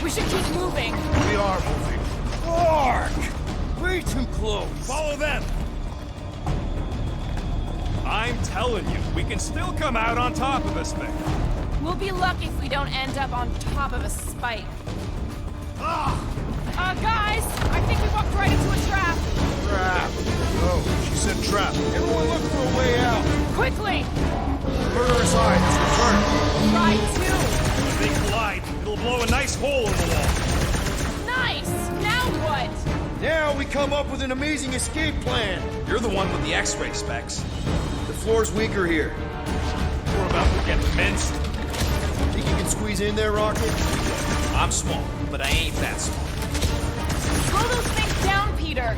We should keep moving. We are moving. Ark! Way too close. Follow them. I'm telling you, we can still come out on top of this thing. We'll be lucky if we don't end up on top of a spike. Guys, I think we walked right into a trap. Trap. Oh, she said trap. Everyone look for a way out. Quickly! Murderous eye has returned. Right, too. If they collide, it'll blow a nice hole in the wall. Nice! Now what? Now we come up with an amazing escape plan. You're the one with the X-ray specs. The floor's weaker here. We're about to get minced. Think you can squeeze in there, Rocket? I'm small, but I ain't that small. Slow those things down, Peter.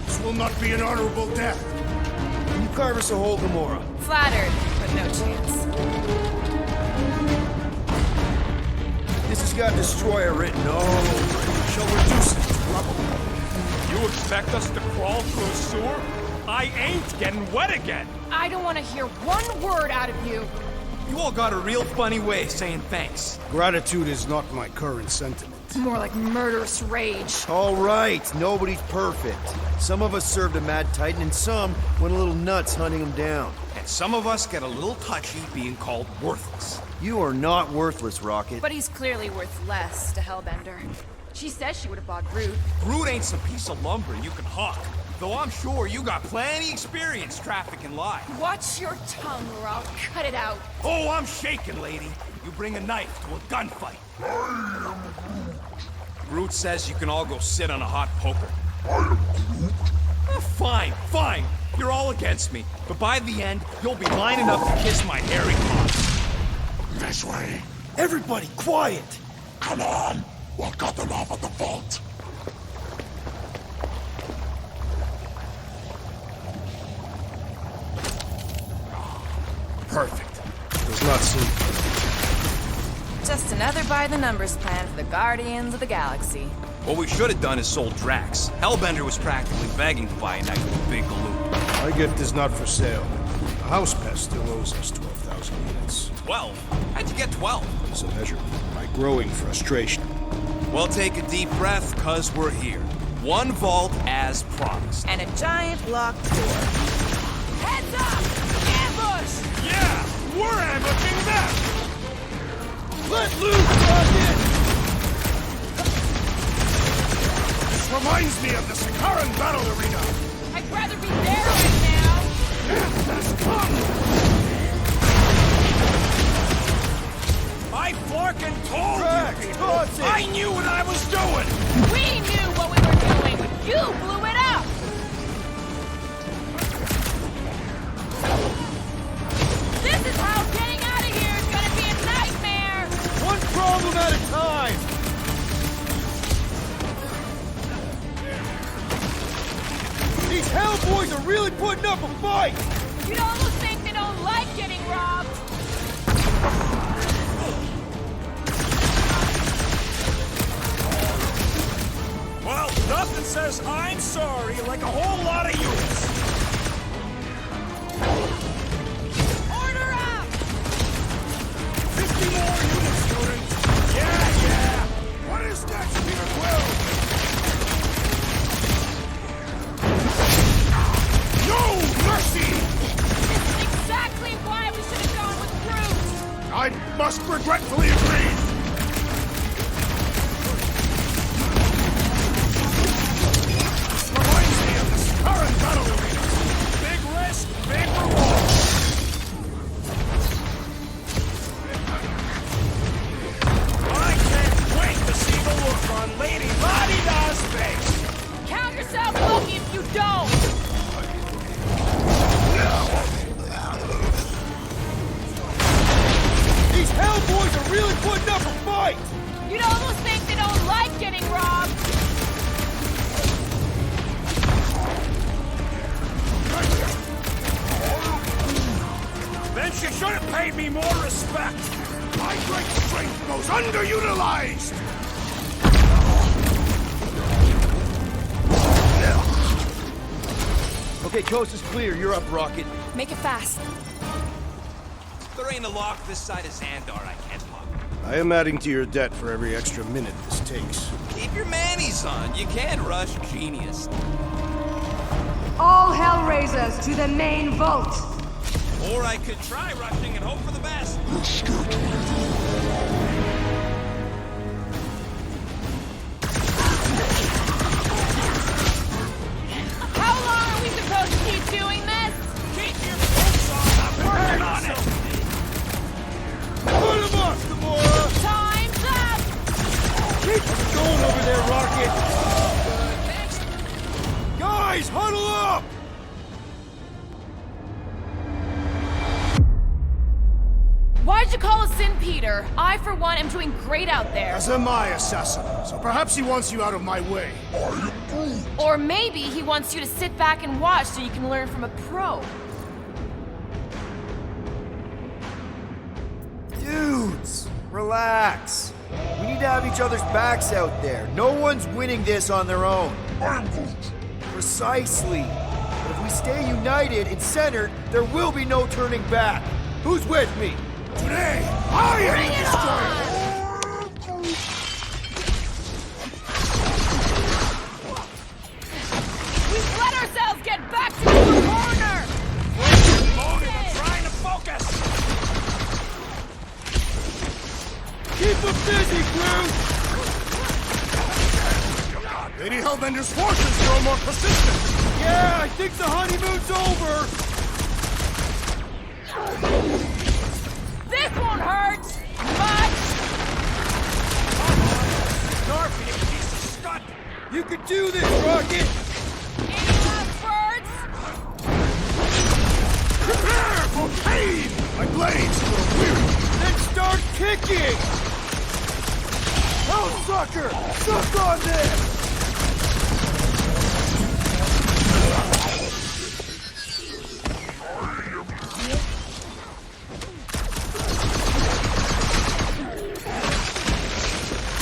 This will not be an honorable death. Can you carve us a hole, Gamora? Flattered, but no chance. This has got Destroyer written all over it. Shall reduce it to rubble. You expect us to crawl through a sewer? I ain't getting wet again. I don't want to hear one word out of you. You all got a real funny way of saying thanks. Gratitude is not my current sentiment. It's more like murderous rage. All right, nobody's perfect. Some of us served a Mad Titan, and some went a little nuts hunting him down. And some of us get a little touchy being called worthless. You are not worthless, Rocket. But he's clearly worth less to Hellbender. She says she would have bought Groot. Groot ain't some piece of lumber you can hawk. Though I'm sure you got plenty experience trafficking live. Watch your tongue or I'll cut it out. Oh, I'm shaking, lady. You bring a knife to a gunfight. Groot says you can all go sit on a hot poker. Fine, fine. You're all against me. But by the end, you'll be lining up to kiss my hairy paws. This way. Everybody, quiet! Come on! We'll cut them off at the vault! Perfect. Does not seem... Just another by-the-numbers plan for the Guardians of the Galaxy. What we should have done is sold Drax. Hellbender was practically begging to buy a night with a big galoot. My gift is not for sale. The house pest still owes us 12,000 units. 12? How'd you get 12? It's a measure of my growing frustration. Well, take a deep breath, cause we're here. One vault as promised. And a giant locked door. Heads up! Ambush! Yeah, we're ambushing them! Let loose, Rocket! This reminds me of the Sakaran battle arena. I'd rather be there right now. I fucking told Drax, you! toss it! I knew what I was doing! We knew what we were doing. You blew it up! This is how getting out of here is gonna be a nightmare! One problem at a time! These Hellboys are really putting up a fight! You'd almost think they don't like getting robbed. Well, nothing says I'm sorry like a whole lot of units. Order up! 50 more units, students! Yeah! What is next, Peter Quill? No mercy! This is exactly why we should have gone with Groot! I must regretfully agree! This reminds me of the Sakaran battle arena! Big risk, big reward! I can't wait to see the look on Lady La-Di-Da's face! Count yourself lucky if you don't! These Hellboys are really putting up a fight! You'd almost think they don't like getting robbed! Then she should have paid me more respect! My great strength goes underutilized! Okay, coast is clear. You're up, Rocket. Make it fast. There ain't a lock this side of Xandar I can't pop. I am adding to your debt for every extra minute this takes. Keep your manis on. You can't rush genius. All Hellraisers to the main vault! Or I could try rushing and hope for the best. How long are we supposed to keep doing this? Keep your boots on! I'm working on it! Put him up, Gamora! Time's up! Keep going over there, Rocket! Guys, huddle up! Why'd you call us in, Peter? I, for one, am doing great out there. As am I, Assassin. So perhaps he wants you out of my way. Or maybe he wants you to sit back and watch so you can learn from a pro. Dudes, relax. We need to have each other's backs out there. No one's winning this on their own. Precisely. But if we stay united and centered, there will be no turning back. Who's with me? Today, I am the destroyer! We've let ourselves get back to the corner! Motive, I'm trying to focus! Keep them busy, Groot! Lady Hellbender's forces grow more persistent! Yeah, I think the honeymoon's over. This won't hurt much! Snarf, you piece of scud! You can do this, Rocket. Any last words? Prepare for pain! My blades grow weary! Then start kicking. Oh, sucker! Suck on this!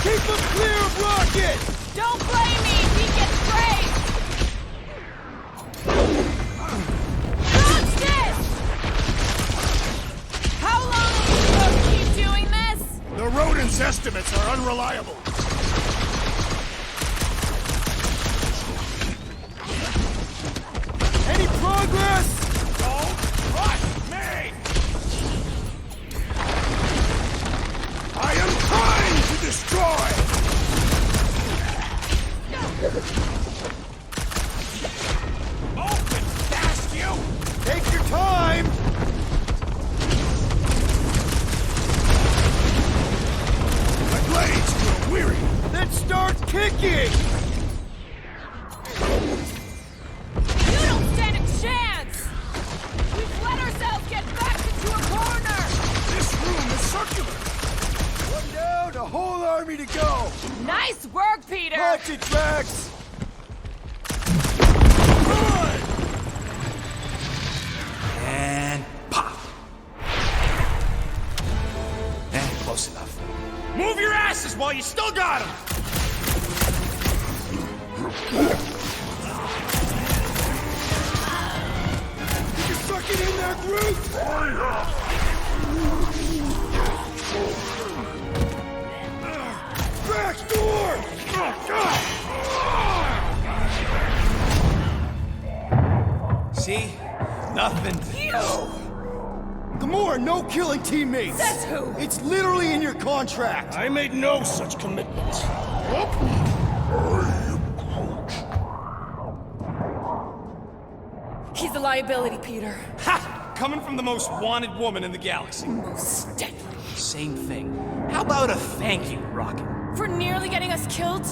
Keep them clear of Rocket! Don't blame me if he gets sprayed! Dodge this! How long are we supposed to keep doing this? The rodents' estimates are unreliable. Any progress? Don't rush me! I am trying to destroy! Open, fast you! Take your time! My blades grow weary! Then start kicking! You don't stand a chance! We've let ourselves get back into a corner! This room is circular! One down, a whole army to go! Nice work, Peter! Watch it, Drax! Good! And pop. Close enough. Move your asses while you still got them! You can suck it in there, Groot! Drax, door! See? Nothing. Gamora, no killing teammates! Says who? It's literally in your contract! I made no such commitments. He's a liability, Peter. Ha! Coming from the most wanted woman in the galaxy. Most deadly. Same thing. How about a thank you, Rocket? For nearly getting us killed?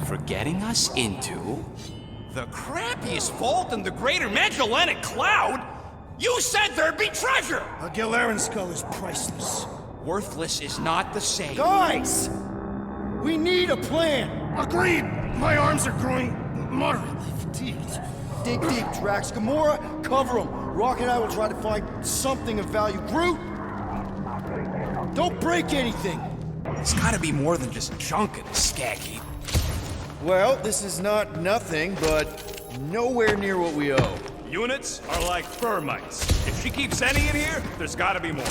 For getting us into the crappiest vault in the greater Magellanic Cloud? You said there'd be treasure! A Galaran skull is priceless. Worthless is not the same. Guys! We need a plan! Agreed! My arms are growing moderately fatigued. Dig deep, Drax. Gamora, cover him. Rocket and I will try to find something of value. Groot! Don't break anything! It's gotta be more than just junk in a skag heap. Well, this is not nothing, but nowhere near what we owe. Units are like fur mites. If she keeps any in here, there's gotta be more.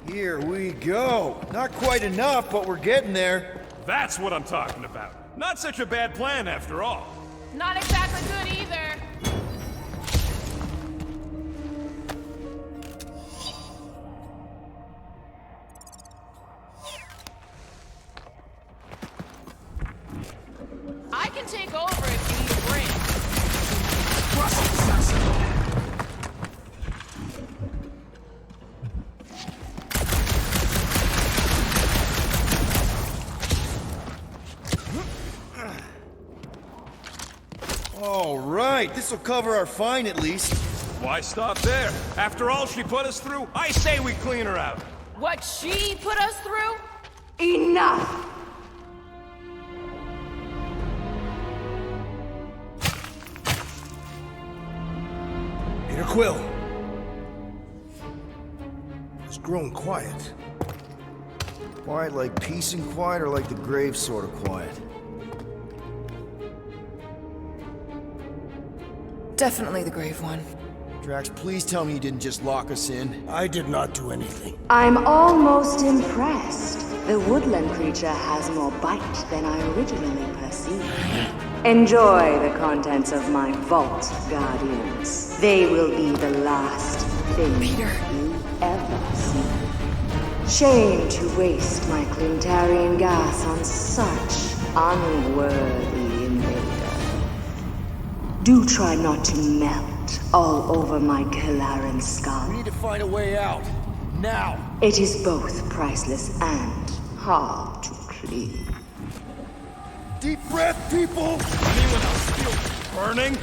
Here we go. Not quite enough, but we're getting there. That's what I'm talking about. Not such a bad plan after all. Not exactly good either. I can take over if you need a break. All right, this'll cover our fine at least. Why stop there? After all she put us through, I say we clean her out. What she put us through? Enough! Peter Quill. It's grown quiet. Quiet like peace and quiet, or like the grave sort of quiet? Definitely the grave one. Drax, please tell me you didn't just lock us in. I did not do anything. I'm almost impressed. The woodland creature has more bite than I originally perceived. Enjoy the contents of my vault, Guardians. They will be the last thing Peter. you ever see. Shame to waste my Clintarian gas on such unworthy invader. Do try not to melt all over my Kalaran skull. We need to find a way out. Now! It is both priceless and hard to clean. Deep breath, people! Anyone else feel burning?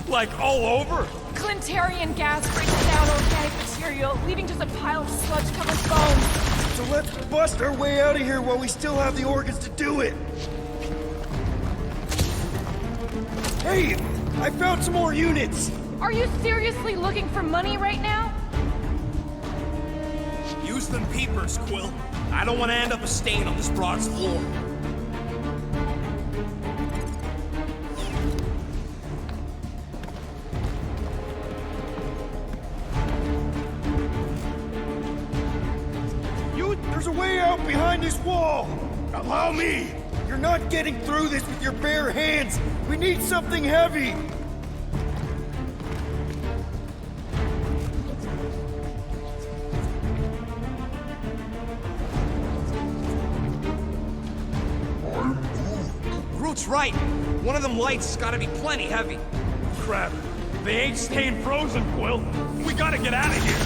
Like all over? Clintarian gas breaks down organic material, leaving just a pile of sludge-covered bones. So let's bust our way out of here while we still have the organs to do it! Hey! I found some more units! Are you seriously looking for money right now? Use them peepers, Quill. I don't want to end up a stain on this broad's floor. There's a way out behind this wall! Allow me! You're not getting through this with your bare hands! We need something heavy! Groot's right. One of them lights has got to be plenty heavy. Crap. They ain't staying frozen, Quill. We gotta get out of here.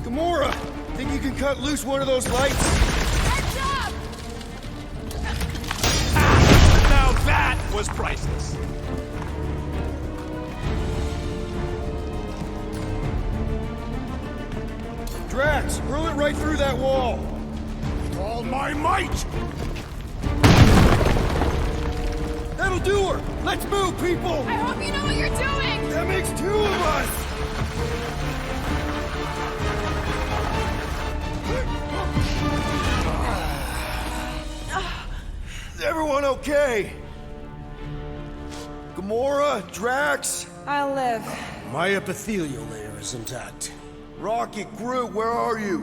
Gamora! Think you can cut loose one of those lights? Heads up! Now that was priceless. Drax, hurl it right through that wall! With all my might! That'll do her! Let's move, people! I hope you know what you're doing! That makes two of us! Is everyone okay? Gamora, Drax, I'll live. My epithelial layer is intact. Rocket, Groot, where are you?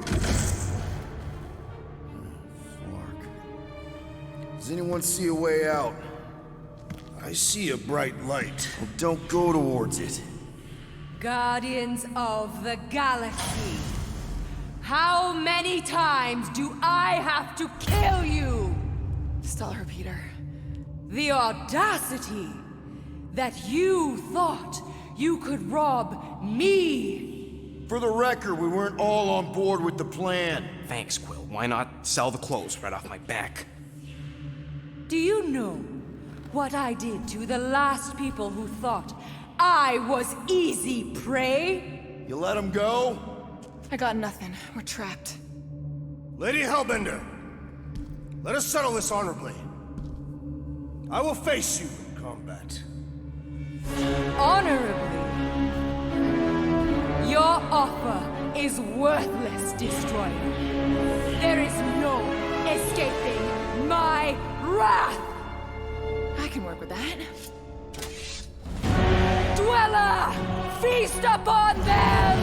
Does anyone see a way out? I see a bright light. Well, don't go towards it. Guardians of the Galaxy. How many times do I have to kill you? Still her, Peter. The audacity that you thought you could rob me. For the record, we weren't all on board with the plan. Thanks, Quill. Why not sell the clothes right off my back? Do you know what I did to the last people who thought I was easy prey? You let him go? I got nothing. We're trapped. Lady Hellbender, let us settle this honorably. I will face you in combat. Honorably? offer is worthless, Destroyer. There is no escaping my wrath! I can work with that. Dweller! Feast upon them!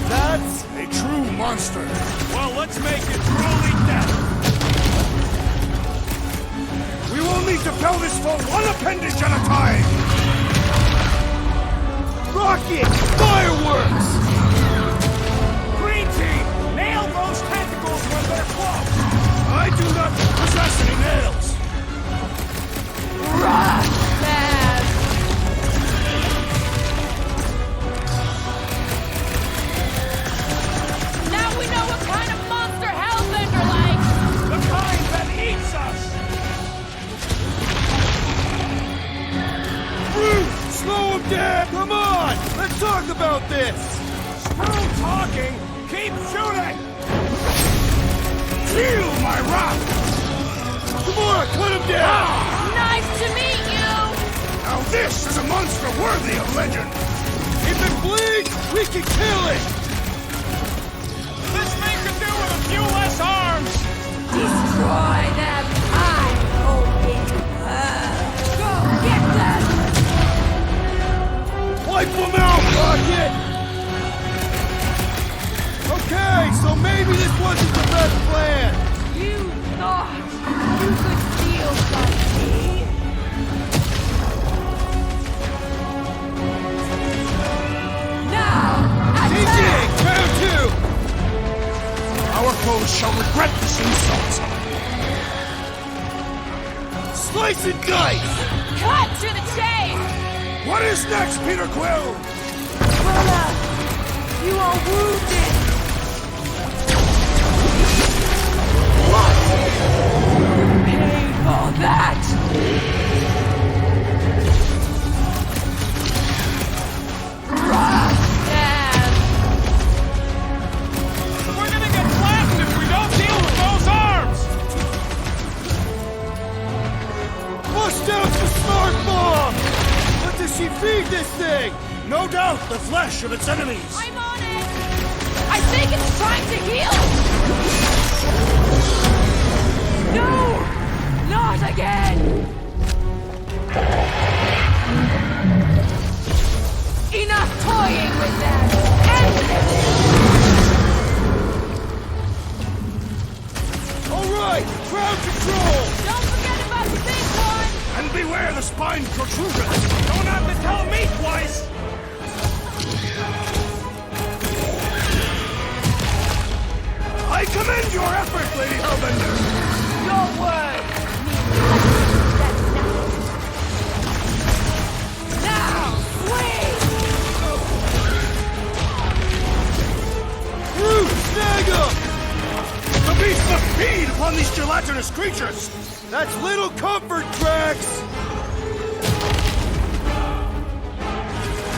That's A true monster. Well, let's make it truly death. We will need to fell this foe one appendage at a time. rocket! Fireworks! Green team, nail those tentacles when they're close. I do not possess any nails. Man! Now we know what kind of monster Hellbender likes! The kind that eats us. Groot! Slow him down! Come on! Let's talk about this! Screw talking. Keep shooting. Feel my wrath. Gamora, cut him down! Nice to meet you! Now this is a monster worthy of legend. If it bleeds, we can kill it! This thing could do with a few less arms. Destroy them! I hope it hurts! Go get them! Wipe them out, Rocket! Okay, so maybe this wasn't the best plan. You thought you could steal from me? Now, TJ, attack! round two! Our foes shall regret this insult. Slice and dice! Cut to the chase! What is next, Peter Quill? Brother, you are wounded! What? Pay for that! Damn! We're gonna get blasted if we don't deal with those arms. Bust out the smart bomb! What does she feed this thing? No doubt the flesh of its enemies. I'm on it! I think it's trying to heal! No! Not again! Enough toying with them! End this! Alright, crowd control! Don't forget about the big one! And beware the spine protrusion. Don't have to tell me twice. I commend your effort, Lady Hellbender. Your word! Now, swing! Groot, snag him! The beast must feed upon these gelatinous creatures. That's little comfort, Drax!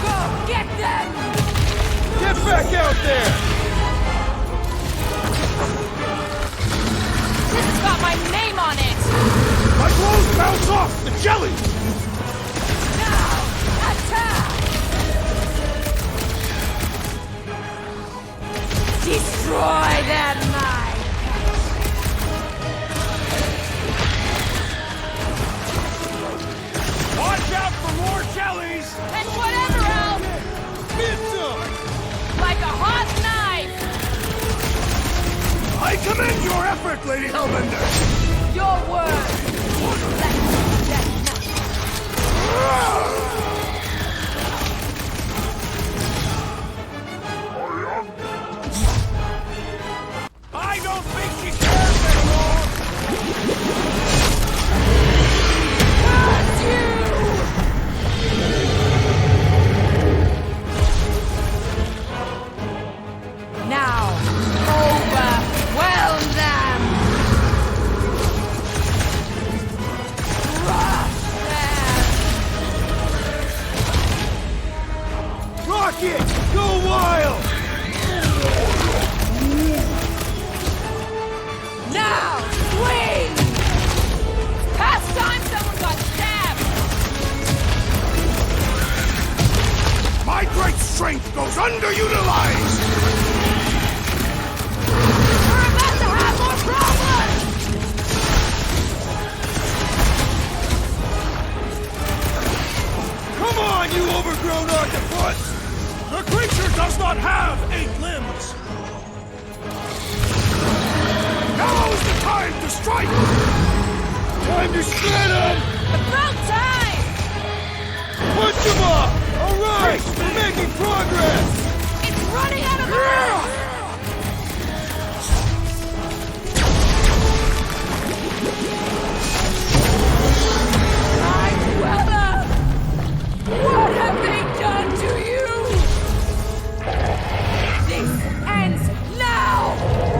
Go get them! Get back out there! This has got my name on it! My clothes bounce off the jelly. Now, attack! Destroy them, my Watch out for more jellies. and whatever else! Get some! Like a hot knife! I commend your effort, Lady Hellbender. Your word! I don't think she cares anymore. Curse you! Now, overwhelm them! underutilized! We're about to have more problems! Come on, you overgrown octopus! The creature does not have 8 limbs! Now's the time to strike! Time to shred him! About time! Punch him up! All right, we're making progress! It's running out of gas! My brother! What have they done to you? This ends now!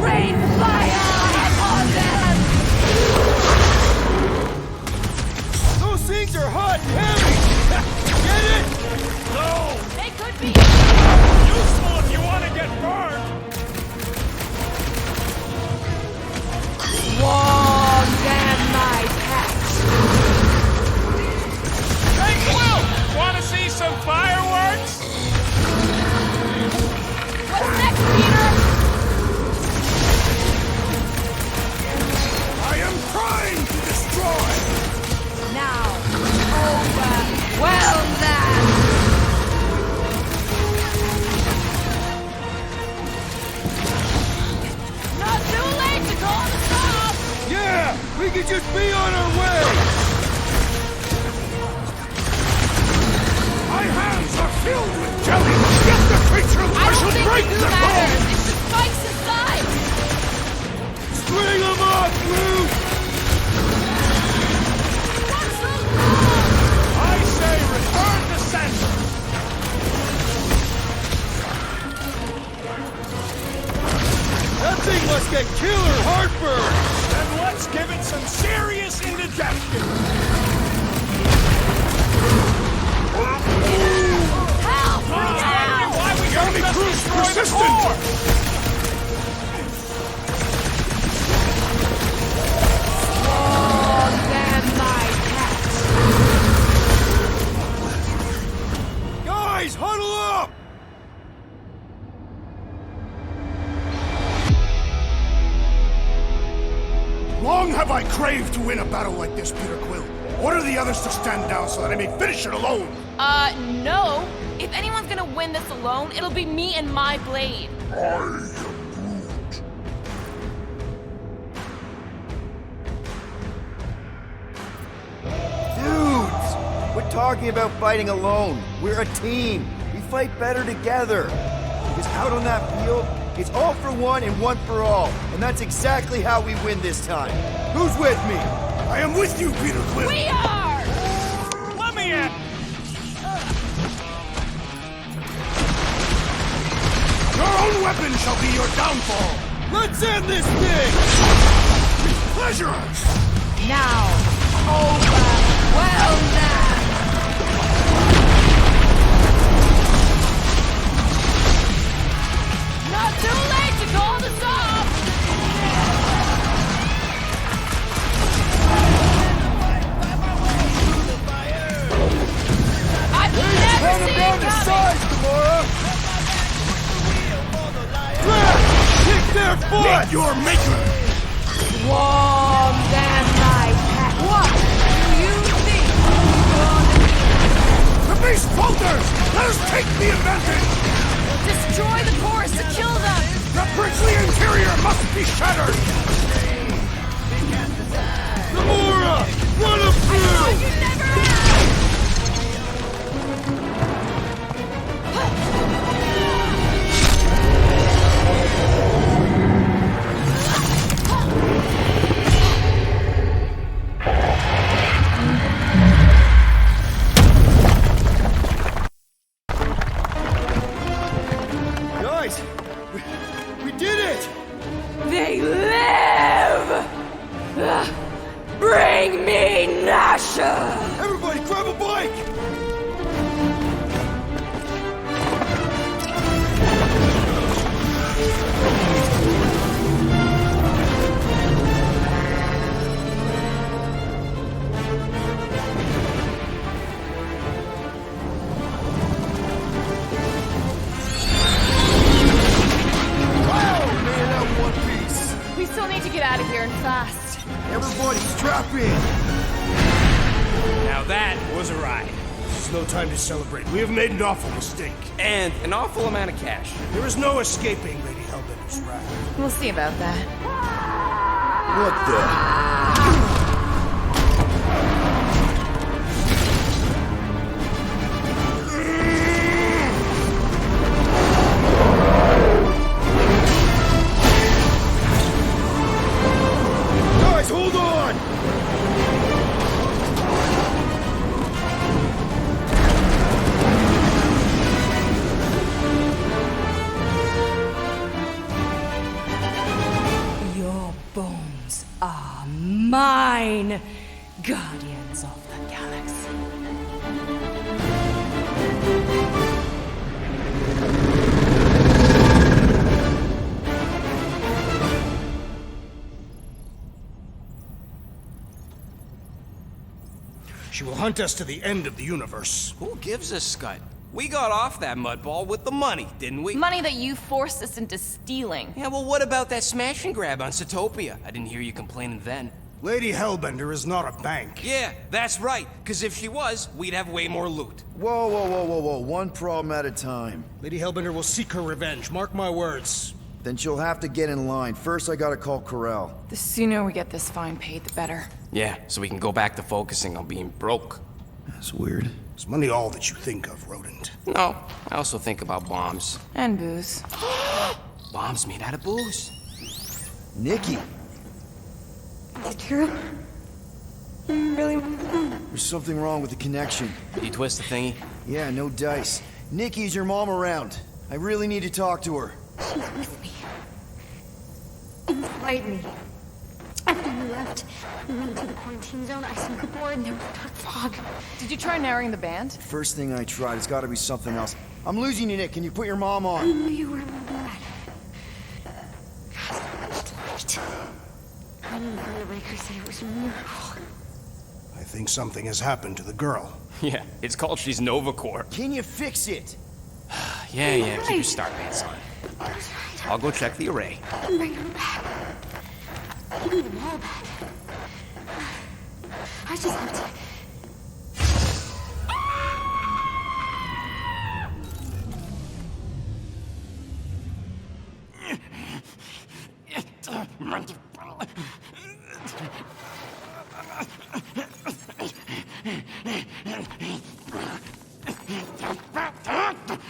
Rain fire upon them! Those things are hot and heavy! Get it? No! They could be... Useful if you want to get burned! Warm them, my pets! Hey, Quill! Want to see some fireworks? What's next, Peter? I am trying to destroy! Now, overwhelm them! Not too late to call the stop! Yeah! We could just be on our way! My hands are filled with jelly! Get the creature! I don't shall think break the the matters! bone! It's the spikes inside! String them up, Groot! What's so long? I say return to sender! That thing must get killer heartburn! Then let's give it some serious indigestion! Help! Now! Why we gotta be persistent! Warm them, my pets! Guys, huddle up! Long have I craved to win a battle like this, Peter Quill. Order the others to stand down so that I may finish it alone. No. If anyone's gonna win this alone, it'll be me and my blade. Dudes! We're talking about fighting alone. We're a team. We fight better together. Because out on that field, it's all for one and one for all. And that's exactly how we win this time. Who's with me? I am with you, Peter Quill. We are! Let me in! Your own weapon shall be your downfall. Let's end this thing! With pleasure! Now, overwhelm them! Not too late to call the stop! I've never Hand seen him down it to coming! size, Gamora! Drax! Kick their foot! Meet your maker! Warm them, my pet! What do you think you're gonna do? The beast falters! Let us take the advantage! Destroy the cores to kill them! The princely interior must be shattered! Gamora! Run him I thought through! you'd never ask! Guys! We did it! They live! Bring me Nasha! Everybody grab a bike! Strap in! Now that was a ride. This is no time to celebrate. We have made an awful mistake. And an awful amount of cash. There is no escaping Lady Hellbender's wrath. We'll see about that. What the? Guys, hold on! Your bones are mine, guardians of the galaxy. She will hunt us to the end of the universe. Who gives a scut? We got off that mudball with the money, didn't we? Money that you forced us into stealing. Yeah, well, what about that smash and grab on Zootopia? I didn't hear you complaining then. Lady Hellbender is not a bank. Yeah, that's right, because if she was, we'd have way more loot. Whoa, whoa, whoa, whoa, whoa. One problem at a time. Lady Hellbender will seek her revenge. Mark my words. Then she'll have to get in line. First, I gotta call Corel. The sooner we get this fine paid, the better. Yeah, so we can go back to focusing on being broke. That's weird. Is money all that you think of, rodent? No, I also think about bombs. And booze. Bombs made out of booze. Nikki, True? Really? there's something wrong with the connection. Did you twist the thingy? Yeah, no dice. Nikki, is your mom around? I really need to talk to her. She's with me. Inside me. After you left, we went to the quarantine zone. I saw the board and there was dark fog. Did you try narrowing the band? First thing I tried, it's gotta be something else. I'm losing you, Nick. Can you put your mom I on? knew you were in bed. God's light. I knew the Thunderbreaker said it was a miracle. I think something has happened to the girl. Yeah, it's called She's Novacore. Can you fix it? Yeah, keep your start pants on. That was right. I'll go check the array. Bring her back. You need them all back. I just have to...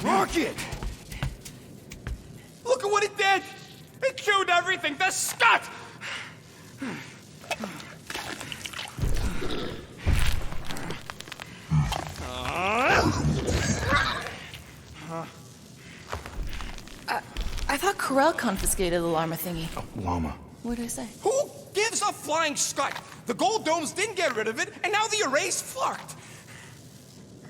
Rocket! Look at what it did! It chewed everything! The scut! I thought Corel confiscated the llama thingy. Llama. What did I say? Who gives a flying scut? The gold domes didn't get rid of it, and now the array's fucked!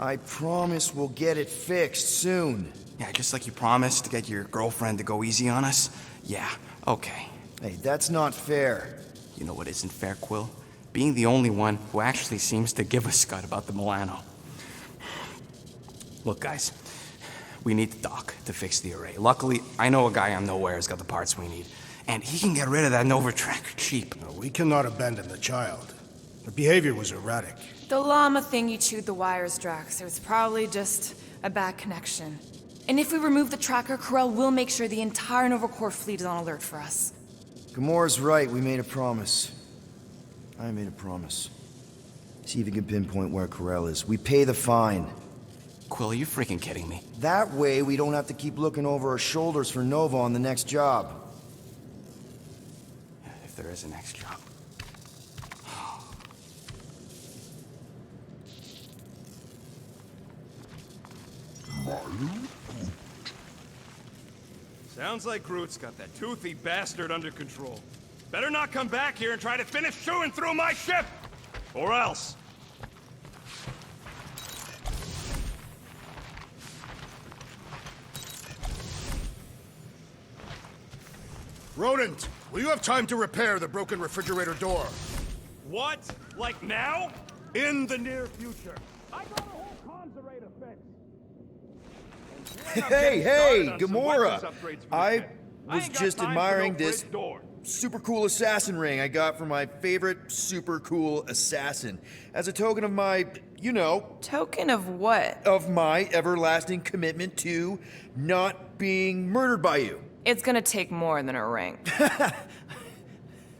I promise we'll get it fixed soon. Yeah, just like you promised to get your girlfriend to go easy on us? Yeah, okay. Hey, that's not fair. You know what isn't fair, Quill? Being the only one who actually seems to give a scut about the Milano. Look, guys, we need the dock to fix the array. Luckily, I know a guy on Nowhere has got the parts we need. And he can get rid of that Nova tracker cheap. No, we cannot abandon the child. Her behavior was erratic. The llama thingy chewed the wires, Drax. It was probably just a bad connection. And if we remove the tracker, Corel will make sure the entire Novacore fleet is on alert for us. Gamora's right, we made a promise. I made a promise. See if you can pinpoint where Corel is. We pay the fine. Quill, are you freaking kidding me? That way, we don't have to keep looking over our shoulders for Nova on the next job. If there is a next job. Sounds like Groot's got that toothy bastard under control. Better not come back here and try to finish chewing through my ship! Or else. Rodent, will you have time to repair the broken refrigerator door? What? Like now? In the near future. I got a whole conservator fix. Hey, Gamora! I was just admiring this. Door. super cool assassin ring I got from my favorite super cool assassin. As a token of my, you know... Token of what? Of my everlasting commitment to not being murdered by you. It's gonna take more than a ring.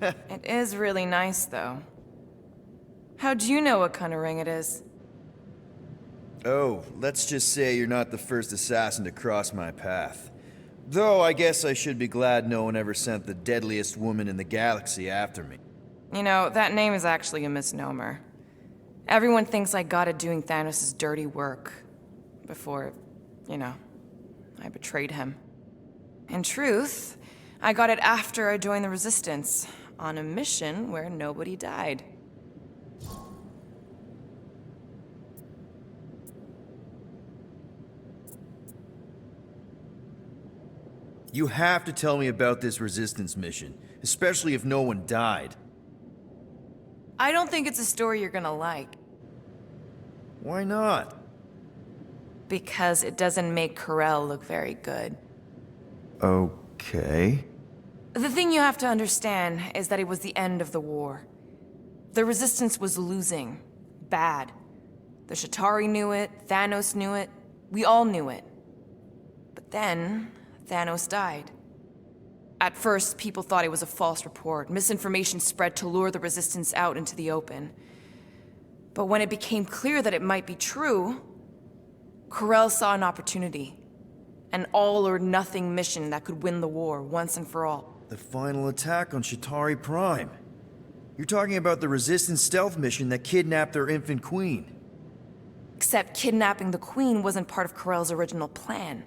It is really nice, though. How'd you know what kind of ring it is? Oh, let's just say you're not the first assassin to cross my path. Though I guess I should be glad no one ever sent the deadliest woman in the galaxy after me. You know, that name is actually a misnomer. Everyone thinks I got it doing Thanos' dirty work. Before, you know, I betrayed him. In truth, I got it after I joined the Resistance, on a mission where nobody died. You have to tell me about this Resistance mission, especially if no one died. I don't think it's a story you're gonna like. Why not? Because it doesn't make Carell look very good. Okay. The thing you have to understand is that it was the end of the war. The Resistance was losing. Bad. The Chitauri knew it, Thanos knew it, we all knew it. But then, Thanos died. At first, people thought it was a false report. Misinformation spread to lure the Resistance out into the open. But when it became clear that it might be true, Carell saw an opportunity. An all-or-nothing mission that could win the war once and for all. The final attack on Chitauri Prime. You're talking about the Resistance stealth mission that kidnapped their infant queen. Except kidnapping the queen wasn't part of Carell's original plan.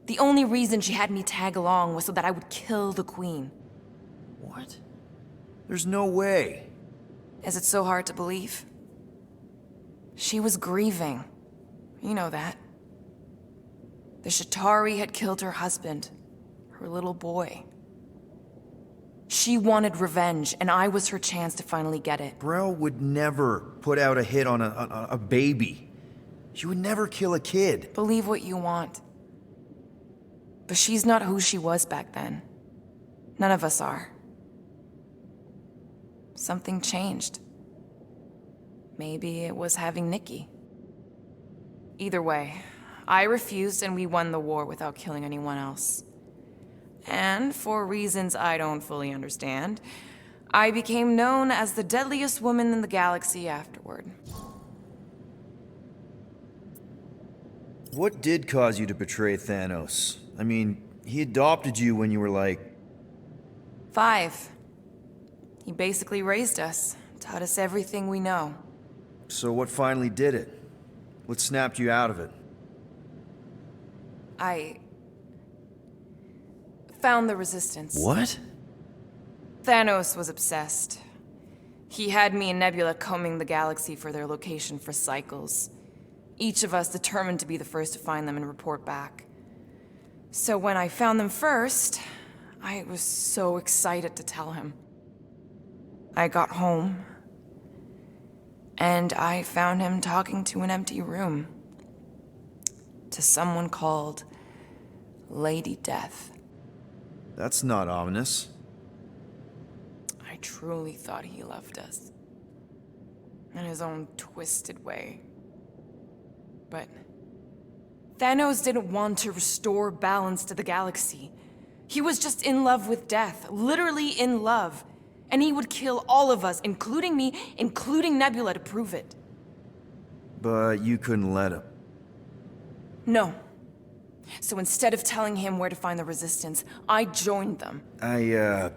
The only reason she had me tag along was so that I would kill the queen. What? There's no way. Is it so hard to believe? She was grieving. You know that. The Chitauri had killed her husband, her little boy. She wanted revenge, and I was her chance to finally get it. Brell would never put out a hit on a baby. She would never kill a kid. Believe what you want. But she's not who she was back then. None of us are. Something changed. Maybe it was having Nikki. Either way, I refused and we won the war without killing anyone else. And for reasons I don't fully understand, I became known as the deadliest woman in the galaxy afterward. What did cause you to betray Thanos? I mean, he adopted you when you were like... 5. He basically raised us, taught us everything we know. So what finally did it? What snapped you out of it? I found the Resistance. What? Thanos was obsessed. He had me and Nebula combing the galaxy for their location for cycles. Each of us determined to be the first to find them and report back. So when I found them first, I was so excited to tell him. I got home, and I found him talking to an empty room. To someone called Lady Death. That's not ominous. I truly thought he loved us. In his own twisted way. But Thanos didn't want to restore balance to the galaxy. He was just in love with death, literally in love. And he would kill all of us, including me, including Nebula, to prove it. But you couldn't let him. No. So instead of telling him where to find the Resistance, I joined them. I,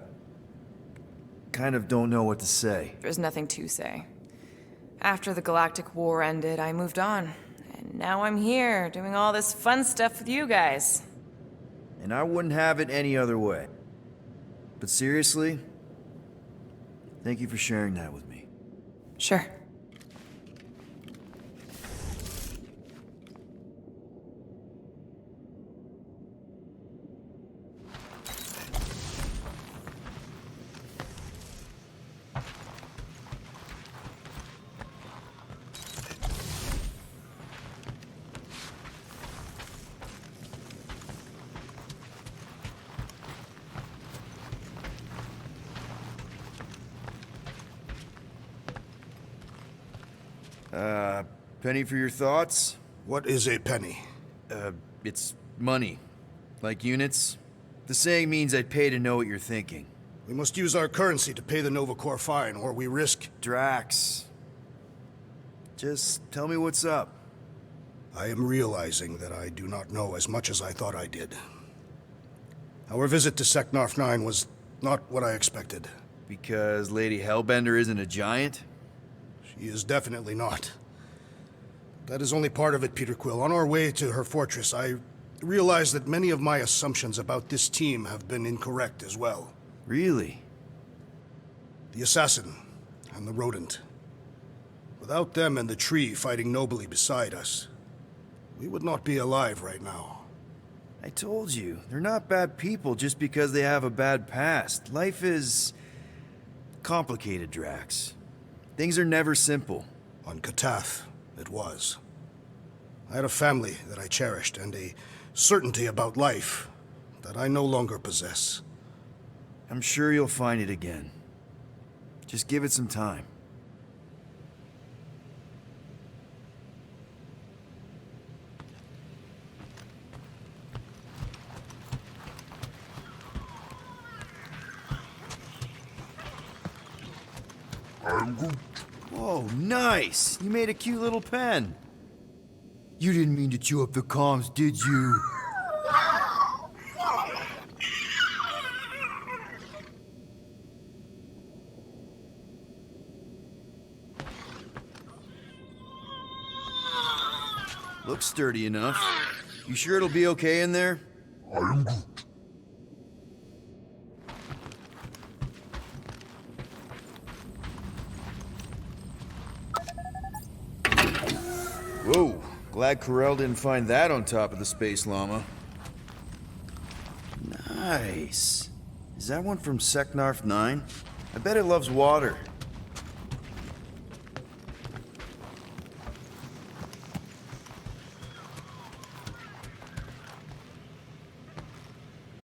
kind of don't know what to say. There's nothing to say. After the Galactic War ended, I moved on. And now I'm here, doing all this fun stuff with you guys. And I wouldn't have it any other way. But seriously, thank you for sharing that with me. Sure. Penny for your thoughts? What is a penny? It's money. Like units. The saying means I'd pay to know what you're thinking. We must use our currency to pay the Nova Corps fine, or we risk... Drax. Just tell me what's up. I am realizing that I do not know as much as I thought I did. Our visit to Seknarf 9 was not what I expected. Because Lady Hellbender isn't a giant? She is definitely not. That is only part of it, Peter Quill. On our way to her fortress, I realized that many of my assumptions about this team have been incorrect as well. Really? The assassin and the rodent. Without them and the tree fighting nobly beside us, we would not be alive right now. I told you, they're not bad people just because they have a bad past. Life is... complicated, Drax. Things are never simple. On Katath, it was. I had a family that I cherished, and a certainty about life that I no longer possess. I'm sure you'll find it again. Just give it some time. I'm Groot. Whoa, nice! You made a cute little pen. You didn't mean to chew up the comms, did you? Looks sturdy enough. You sure it'll be okay in there? I am Groot. Whoa, glad Corel didn't find that on top of the space llama. Nice. Is that one from Seknarf 9? I bet it loves water.